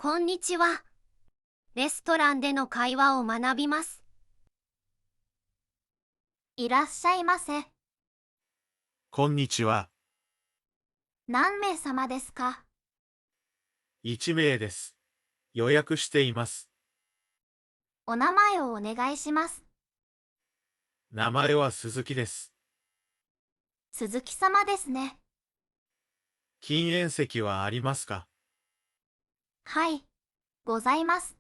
こんにちは。レストランでの会話を学びます。いらっしゃいませ。こんにちは。何名様ですか？1名です。予約しています。お名前をお願いします。名前は鈴木です。鈴木様ですね。禁煙席はありますか？はい、ございます。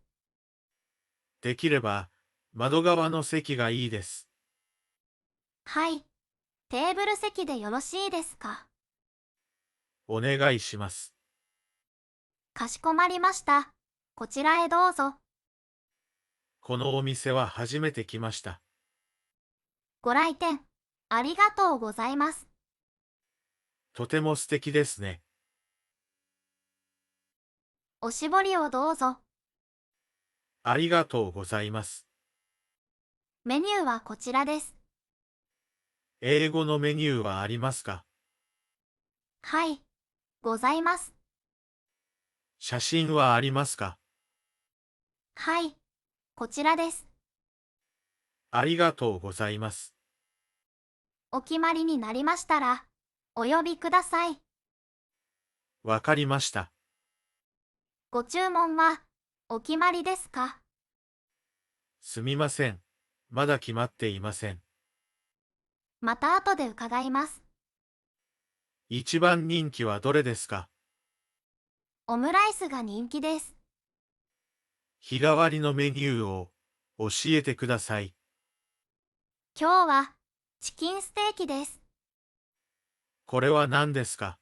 できれば、窓側の席がいいです。はい、テーブル席でよろしいですか？お願いします。かしこまりました。こちらへどうぞ。このお店は初めて来ました。ご来店、ありがとうございます。とても素敵ですね。おしぼりをどうぞ。ありがとうございます。メニューはこちらです。英語のメニューはありますか？はい、ございます。写真はありますか？はい、こちらです。ありがとうございます。お決まりになりましたら、お呼びください。わかりました。ご注文は、お決まりですか？すみません。まだ決まっていません。また後で伺います。一番人気はどれですか？オムライスが人気です。日替わりのメニューを教えてください。今日は、チキンステーキです。これは何ですか？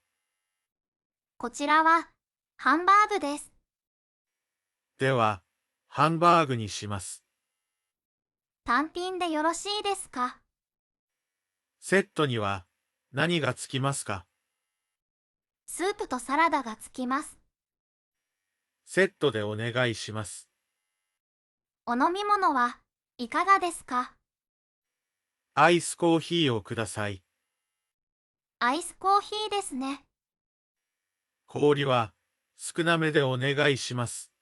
こちらは、ハンバーグです。では、ハンバーグにします。単品でよろしいですか？セットには何がつきますか？スープとサラダがつきます。セットでお願いします。お飲み物はいかがですか？アイスコーヒーをください。アイスコーヒーですね。氷は少なめでお願いします。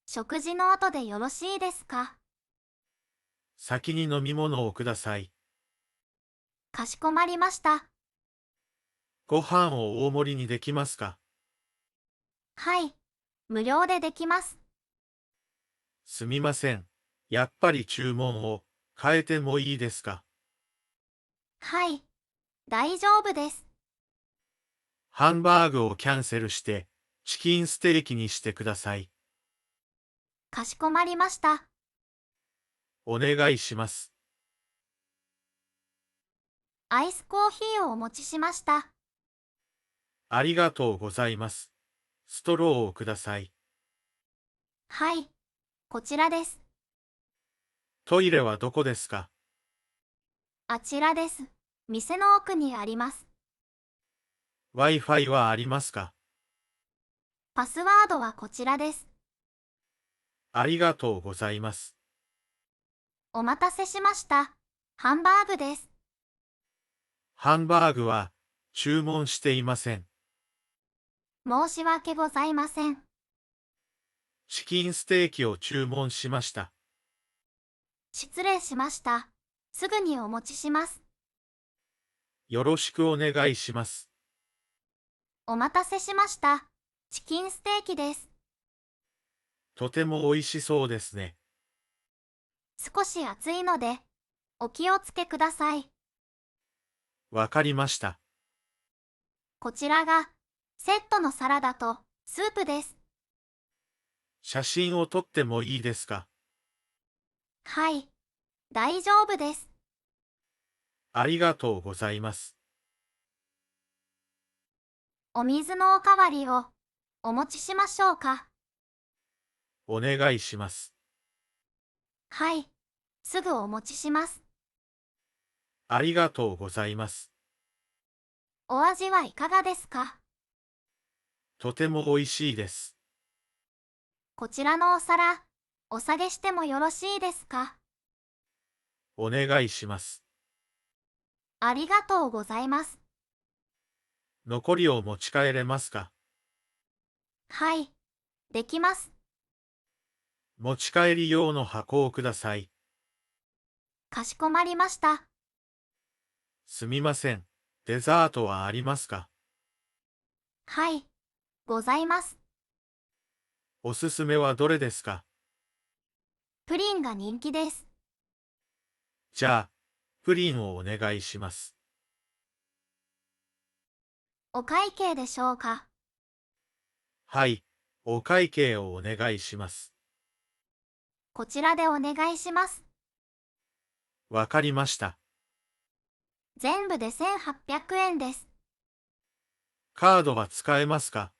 食事の後でよろしいですか？先に飲み物をください。かしこまりました。ご飯を大盛りにできますか？はい、無料でできます。すみません。やっぱり注文を変えてもいいですか？はい、大丈夫です。ハンバーグをキャンセルして、チキンステーキにしてください。かしこまりました。お願いします。アイスコーヒーをお持ちしました。ありがとうございます。ストローをください。はい、こちらです。トイレはどこですか？あちらです。店の奥にあります。Wi-Fi はありますか？パスワードはこちらです。ありがとうございます。お待たせしました。ハンバーグです。ハンバーグは注文していません。申し訳ございません。チキンステーキを注文しました。失礼しました。すぐにお持ちします。よろしくお願いします。お待たせしました。チキンステーキです。とても美味しそうですね。少し熱いので、お気をつけください。わかりました。こちらが、セットのサラダとスープです。写真を撮ってもいいですか？はい、大丈夫です。ありがとうございます。お水のおかわりをお持ちしましょうか？お願いします。はい、すぐお持ちします。ありがとうございます。お味はいかがですか？とても美味しいです。こちらのお皿、お下げしてもよろしいですか？お願いします。ありがとうございます。残りを持ち帰れますか？はい、できます。持ち帰り用の箱をください。かしこまりました。すみません。デザートはありますか？はい、ございます。おすすめはどれですか？プリンが人気です。じゃあ、プリンをお願いします。お会計でしょうか？はい、お会計をお願いします。こちらでお願いします。わかりました。全部で1800円です。カードは使えますか？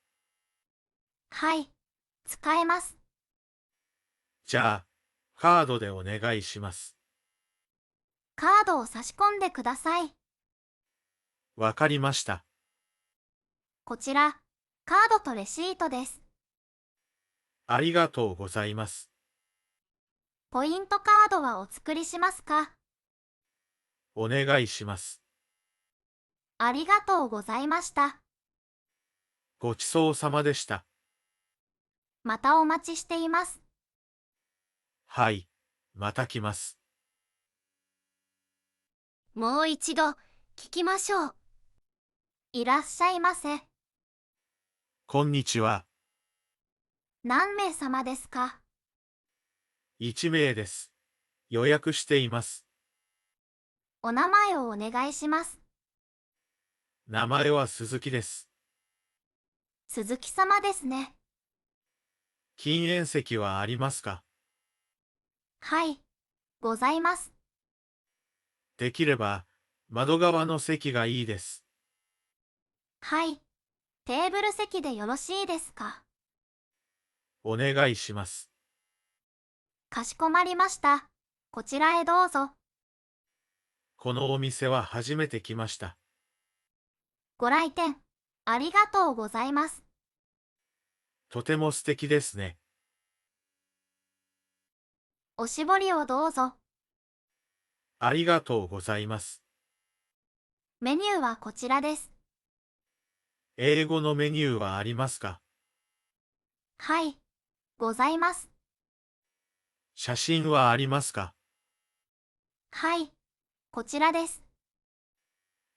はい、使えます。じゃあ、カードでお願いします。カードを差し込んでください。わかりました。こちら、カードとレシートです。ありがとうございます。ポイントカードはお作りしますか？お願いします。ありがとうございました。ごちそうさまでした。またお待ちしています。はい、また来ます。もう一度聞きましょう。いらっしゃいませ。こんにちは。何名様ですか？1名です。予約しています。お名前をお願いします。名前は鈴木です。鈴木様ですね。禁煙席はありますか？はい、ございます。できれば、窓側の席がいいです。はい、テーブル席でよろしいですか？お願いします。かしこまりました。こちらへどうぞ。このお店は初めて来ました。ご来店、ありがとうございます。とても素敵ですね。おしぼりをどうぞ。ありがとうございます。メニューはこちらです。英語のメニューはありますか？はい、ございます。写真はありますか？はい、こちらです。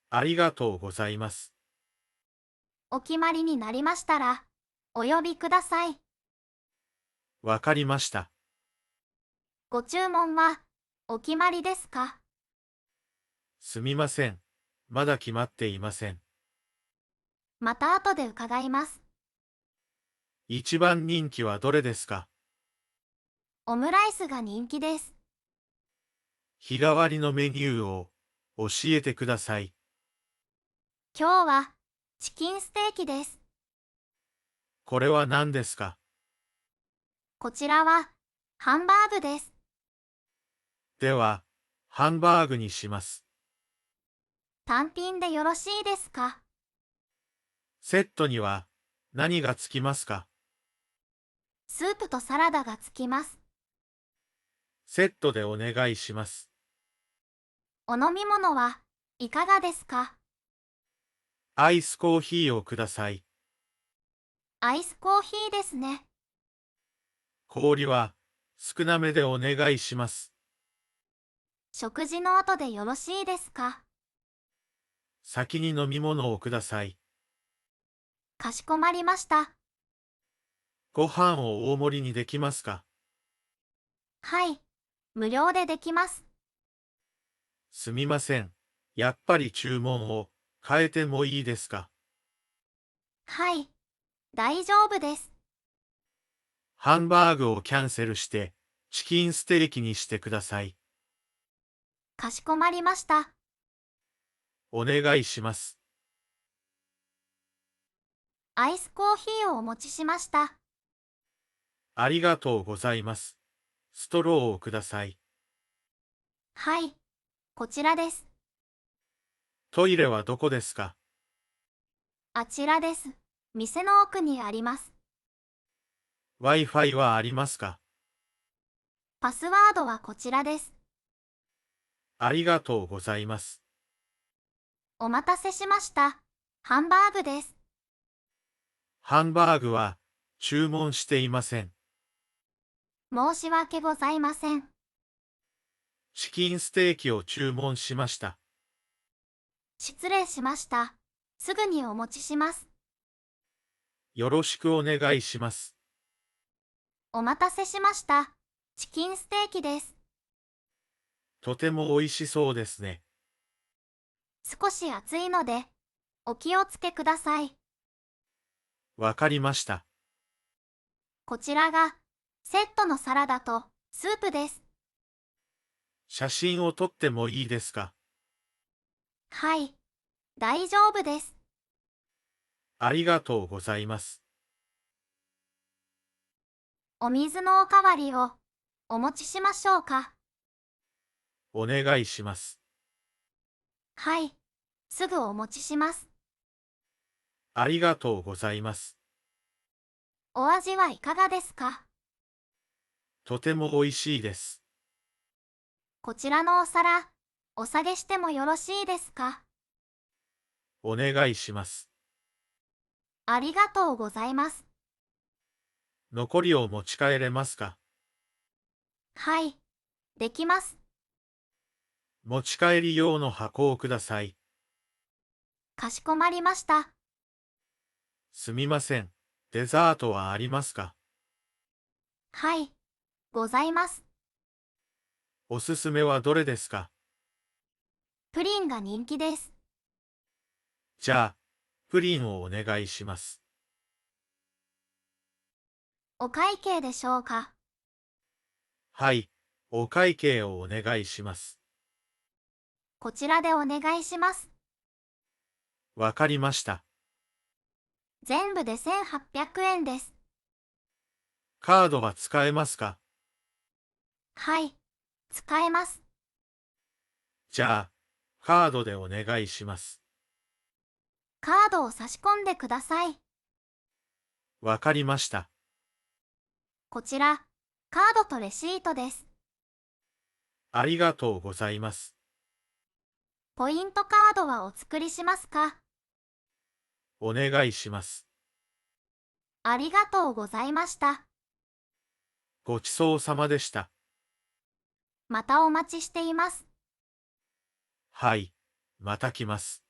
ありがとうございます。お決まりになりましたら、お呼びください。わかりました。ご注文は、お決まりですか？すみません。まだ決まっていません。また後で伺います。一番人気はどれですか？オムライスが人気です。日替わりのメニューを教えてください。今日は、チキンステーキです。これは何ですか？こちらは、ハンバーグです。では、ハンバーグにします。単品でよろしいですか？セットには何がつきますか？スープとサラダがつきます。セットでお願いします。お飲み物はいかがですか？アイスコーヒーをください。アイスコーヒーですね。氷は少なめでお願いします。食事の後でよろしいですか？先に飲み物をください。かしこまりました。ご飯を大盛りにできますか？はい、無料でできます。すみません。やっぱり注文を変えてもいいですか？はい、大丈夫です。ハンバーグをキャンセルして、チキンステーキにしてください。かしこまりました。お願いします。アイスコーヒーをお持ちしました。ありがとうございます。ストローをください。はい、こちらです。トイレはどこですか？あちらです。店の奥にあります。Wi-Fi はありますか？パスワードはこちらです。ありがとうございます。お待たせしました。ハンバーグです。ハンバーグは注文していません。申し訳ございません。チキンステーキを注文しました。失礼しました。すぐにお持ちします。よろしくお願いします。お待たせしました。チキンステーキです。とても美味しそうですね。少し熱いので、お気をつけください。わかりました。こちらが、セットのサラダとスープです。写真を撮ってもいいですか？はい、大丈夫です。ありがとうございます。お水のおかわりをお持ちしましょうか？お願いします。はい、すぐお持ちします。ありがとうございます。お味はいかがですか？とても美味しいです。こちらのお皿、お下げしてもよろしいですか？お願いします。ありがとうございます。残りを持ち帰れますか？はい、できます。持ち帰り用の箱をください。かしこまりました。すみません。デザートはありますか？はい、ございます。おすすめはどれですか？プリンが人気です。じゃあ、プリンをお願いします。お会計でしょうか？はい、お会計をお願いします。こちらでお願いします。わかりました。全部で1800円です。カードは使えますか？はい、使えます。じゃあ、カードでお願いします。カードを差し込んでください。わかりました。こちら、カードとレシートです。ありがとうございます。ポイントカードはお作りしますか？お願いします。ありがとうございました。ごちそうさまでした。またお待ちしています。はい、また来ます。